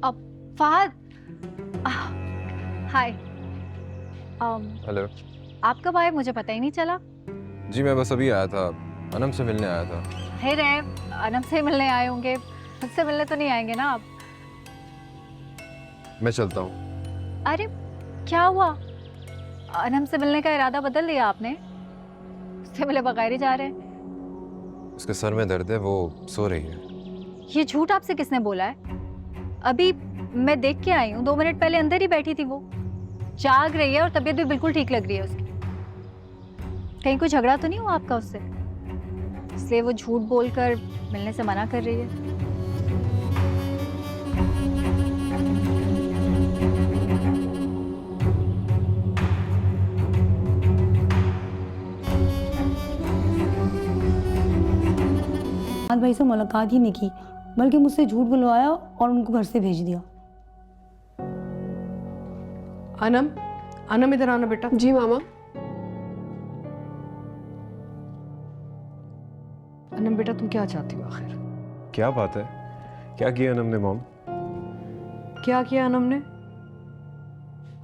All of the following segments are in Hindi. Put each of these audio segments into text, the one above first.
अब फहद, हाय। हेलो। आप कब आए मुझे पता ही नहीं चला। जी मैं बस अभी आया था, अनम से मिलने आया था। है रे, अनम से मिलने आए होंगे, मुझसे मिलने तो नहीं आएंगे ना आप? मैं चलता हूँ। अरे क्या हुआ? अनम से मिलने का इरादा बदल लिया आपने? उससे मिले बगैर ही जा रहे हैं? उसके सर में दर्द है, वो सो रही है। ये झूठ आपसे किसने बोला है? अभी मैं देख के आई हूँ, 2 मिनट पहले अंदर ही बैठी थी वो। जाग रही है और तबीयत भी बिल्कुल ठीक लग रही है उसकी। कहीं कोई झगड़ा तो नहीं हुआ आपका उससे, इसलिए वो झूठ बोलकर मिलने से मना कर रही है? फहद भाई से मुलाकात ही नहीं की, बल्कि मुझसे झूठ बुलवाया और उनको घर से भेज दिया। अनम, अनम इधर आना बेटा। जी मामा। अनम बेटा, तुम क्या चाहती हो आखिर? क्या बात है, क्या किया अनम ने मॉम? क्या किया अनम ने?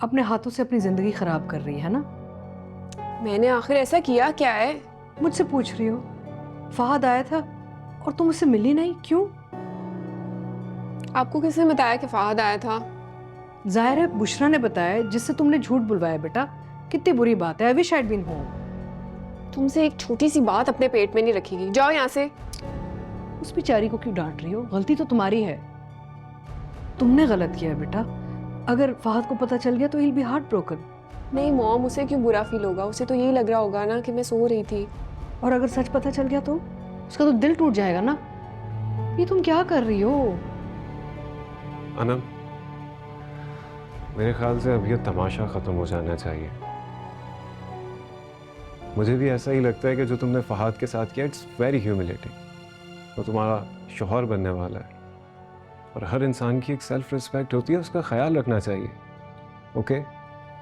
अपने हाथों से अपनी जिंदगी खराब कर रही है ना? मैंने आखिर ऐसा किया क्या है? मुझसे पूछ रही हो? फहद आया था और तुम उससे मिली नहीं, क्यों? आपको किसने बताया कि फहद आया था? जाहिर है बुशरा ने बताया, जिससे तुमने झूठ बुलवाया। बेटा कितनी बुरी बात है। I wish I had been home. तुमसे एक छोटी सी बात अपने पेट में नहीं रखेगी, जाओ यहाँ से। उस बेचारी को क्यों डांट रही हो? गलती तो तुम्हारी है, तुमने गलत किया है बेटा। अगर फहद को पता चल गया तो he'll be heartbroken। नहीं मॉम, उसे क्यों बुरा फील होगा? उसे तो यही लग रहा होगा ना कि मैं सो रही थी। और अगर सच पता चल गया तो उसका तो दिल टूट जाएगा ना। ये तुम क्या कर रही हो? अनम, मेरे ख्याल से अब ये तमाशा खत्म हो जाना चाहिए। मुझे भी ऐसा ही लगता है कि जो तुमने फहद के साथ किया, इट्स वेरी ह्यूमिलेटिंग। वो तुम्हारा शौहर बनने वाला है और हर इंसान की एक सेल्फ रिस्पेक्ट होती है, उसका ख्याल रखना चाहिए। ओके?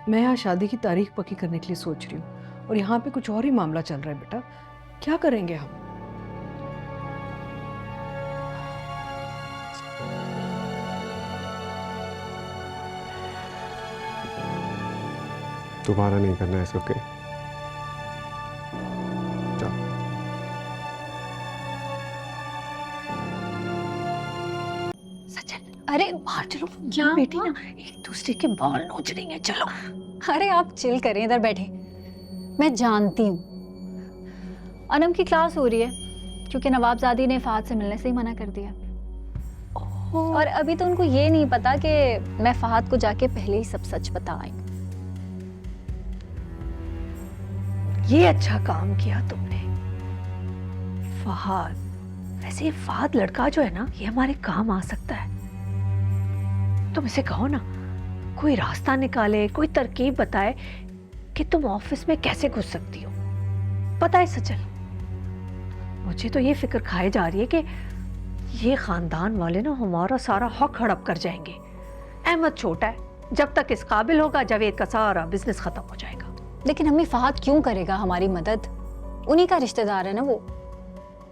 मैं यहाँ शादी की तारीख पक्की करने के लिए सोच रही हूँ और यहाँ पे कुछ और ही मामला चल रहा है। बेटा क्या करेंगे हम? दोबारा नहीं करना है, ओके? जाओ। सचिन, अरे बाहर चलो। क्या बेटी ना एक दूसरे के बाल नोच रही है, चलो। अरे आप चिल करें, इधर बैठे। मैं जानती हूँ अनम की क्लास हो रही है, क्योंकि नवाबजादी ने फहद से मिलने से ही मना कर दिया। और अभी तो उनको ये नहीं पता कि मैं फहद को जाके पहले ही सब सच बता आई। ये अच्छा काम किया तुमने फहद। वैसे ये फहद लड़का जो है ना, ये हमारे काम आ सकता है। तुम इसे कहो ना, कोई रास्ता निकाले, कोई तरकीब बताए कि तुम ऑफिस में कैसे घुस सकती हो। पता है सचल, मुझे तो ये फिक्र खाई जा रही है कि ये खानदान वाले ना हमारा सारा हक हड़प कर जाएंगे। अहमद छोटा है, जब तक इस काबिल होगा जावेद का सारा बिजनेस खत्म हो जाएगा। लेकिन अम्मी, फहद क्यों करेगा हमारी मदद? उन्हीं का रिश्तेदार है ना वो।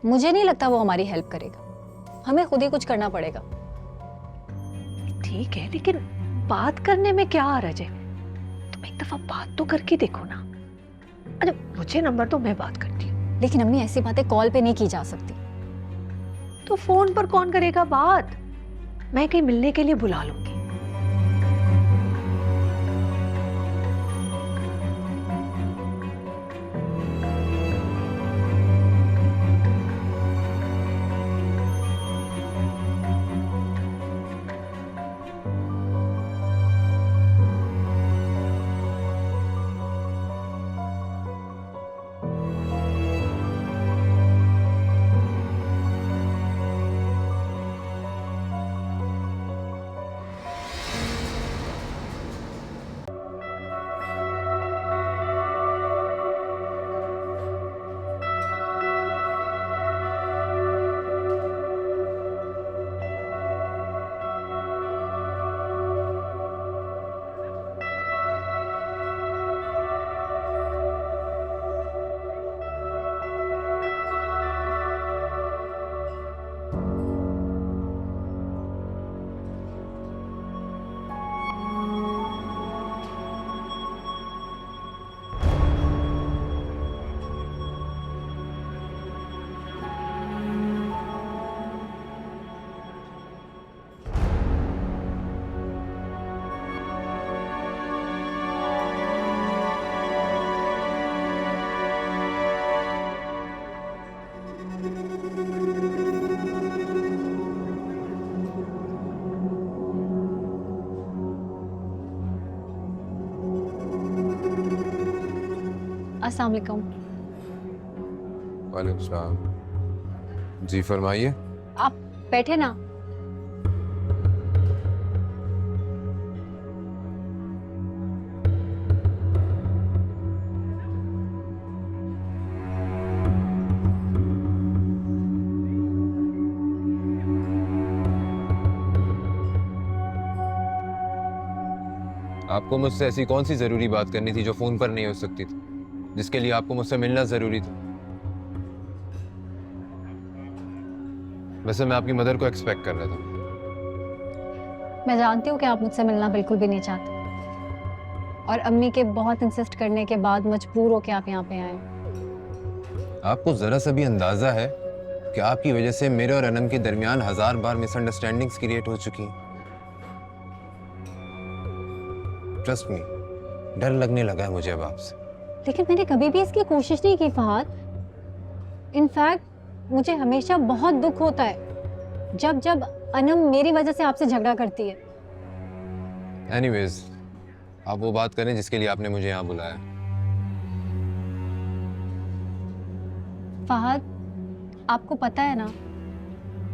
मुझे नहीं लगता वो हमारी हेल्प करेगा, हमें खुद ही कुछ करना पड़ेगा। ठीक है, लेकिन बात करने में क्या हर्ज है? तुम एक दफा बात तो करके देखो ना। अरे मुझे नंबर दो, मैं बात करती हूँ। लेकिन अम्मी, ऐसी बातें कॉल पे नहीं की जा सकती। तो फोन पर कौन करेगा बात? मैं कहीं मिलने के लिए बुला लूंगी। अस्सलाम वालेकुम। वालेकुम सलाम। जी फरमाइए। आप बैठे ना। आपको मुझसे ऐसी कौन सी जरूरी बात करनी थी जो फोन पर नहीं हो सकती थी, जिसके लिए आपको मुझसे मिलना जरूरी था? वैसे मैं आपकी मदर को एक्सपेक्ट कर रहा था। मैं जानती हूँ कि आप मुझसे मिलना बिल्कुल भी नहीं चाहते, और अम्मी के बहुत इंसिस्ट करने के बाद मजबूर हो के आप यहाँ पे आए। आपको जरा सा भी अंदाजा है कि आपकी वजह से मेरे और अनम के दरमियान 1000 बार मिसअंडरस्टैंडिंग्स क्रिएट हो चुकी हैं। ट्रस्ट मी, डर लगने लगा है मुझे अब आपसे। लेकिन मैंने कभी भी इसकी कोशिश नहीं की फहद। इनफैक्ट मुझे हमेशा बहुत दुख होता है जब जब अनम मेरी वजह से आपसे झगड़ा करती है। एनीवेज, आप वो बात करें जिसके लिए आपने मुझे यहाँ बुलाया। फहद, आपको पता है ना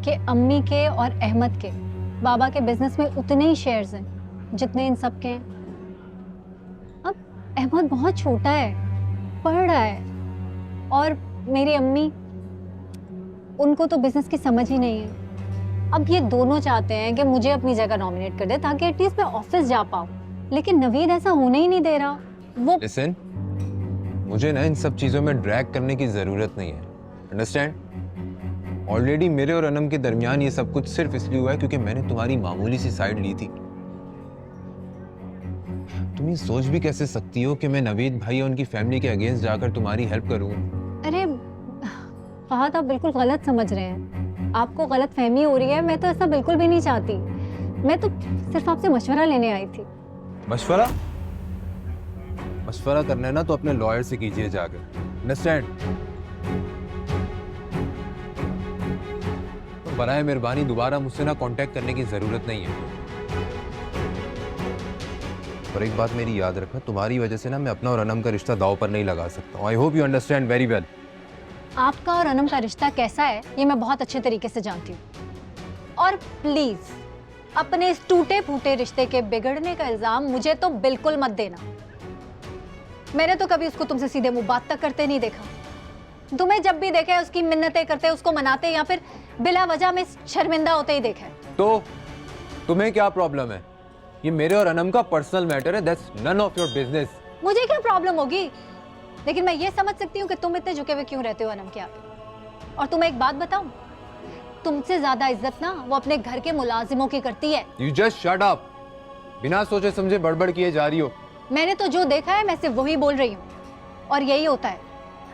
कि अम्मी के और अहमद के बाबा के बिजनेस में उतने ही शेयर्स हैं जितने इन सब के हैं। अब अहमद बहुत छोटा है, पढ़ रहा है, और मेरी अम्मी, उनको तो बिजनेस की समझ ही नहीं है। अब ये दोनों चाहते हैं कि मुझे अपनी जगह नॉमिनेट कर दे ताकि एटलीस्ट मैं ऑफिस जा पाऊँ, लेकिन नवीद ऐसा होने ही नहीं दे रहा। वो लिसन, मुझे ना इन सब चीजों में ड्रैग करने की जरूरत नहीं है, अंडरस्टैंड? ऑलरेडी मेरे और अनम के दरमियान ये सब कुछ सिर्फ इसलिए हुआ है क्योंकि मैंने तुम्हारी मामूली सी साइड ली थी। तुम ये सोच भी कैसे सकती हो कि मैं नवीद भाई और उनकी फैमिली के अगेंस्ट जाकर तुम्हारी हेल्प करूंगा? अरे फहद, आप बिल्कुल गलत समझ रहे हैं। आपको गलत फहमी हो रही है। मैं तो ऐसा बिल्कुल भी नहीं चाहती। मैं तो सिर्फ आपसे मशवरा लेने आई थी। मशवरा? मशवरा करना है ना तो अपने लॉयर से कीजिए जाकर, अंडरस्टैंड? तो बराए मेहरबानी दोबारा मुझसे ना कांटेक्ट करने की जरूरत नहीं है। और एक बात मेरी याद रखना, तुम्हारी वजह से ना मैं अपना और अनम का रिश्ता दांव पर नहीं लगा सकता। I hope you understand very well. आपका और अनम का रिश्ता कैसा है ये मैं बहुत अच्छे तरीके से जानती हूँ, और प्लीज अपने इस टूटे फूटे रिश्ते के बिगड़ने का इल्जाम मुझे तो बिल्कुल मत देना। मैंने तो कभी उसको तुमसे सीधे मुंह बात तक करते नहीं देखा। तुम्हें जब भी देखा है उसकी मिन्नतें करते, उसको मनाते, या फिर बिला वजह में शर्मिंदा होते ही देखा है। तो तुम्हें क्या प्रॉब्लम है? ये मेरे और अनम का पर्सनल मैटर है, that's none of your business. मुझे क्या प्रॉब्लम होगी, लेकिन मैं ये समझ सकती हूँ कि तुम इतने झुके हुए क्यों रहते हो अनम के आगे। और तुम्हें एक बात बताऊं, तुमसे ज्यादा इज्जत ना वो अपने घर के मुलाजिमों की करती है। You just shut up. बिना सोचे समझे बड़बड़ किए जा रही हो। मैंने तो जो देखा है मैं सिर्फ वही बोल रही हूँ, और यही होता है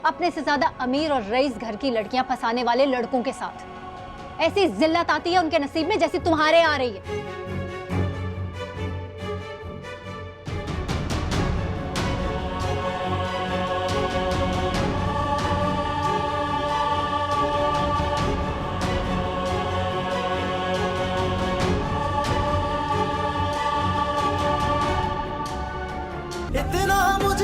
अपने से ज्यादा अमीर और रईस घर की लड़कियां फंसाने वाले लड़कों के साथ। ऐसी जिल्लत आती है उनके नसीब में जैसी तुम्हारे आ रही है। इतना मुझ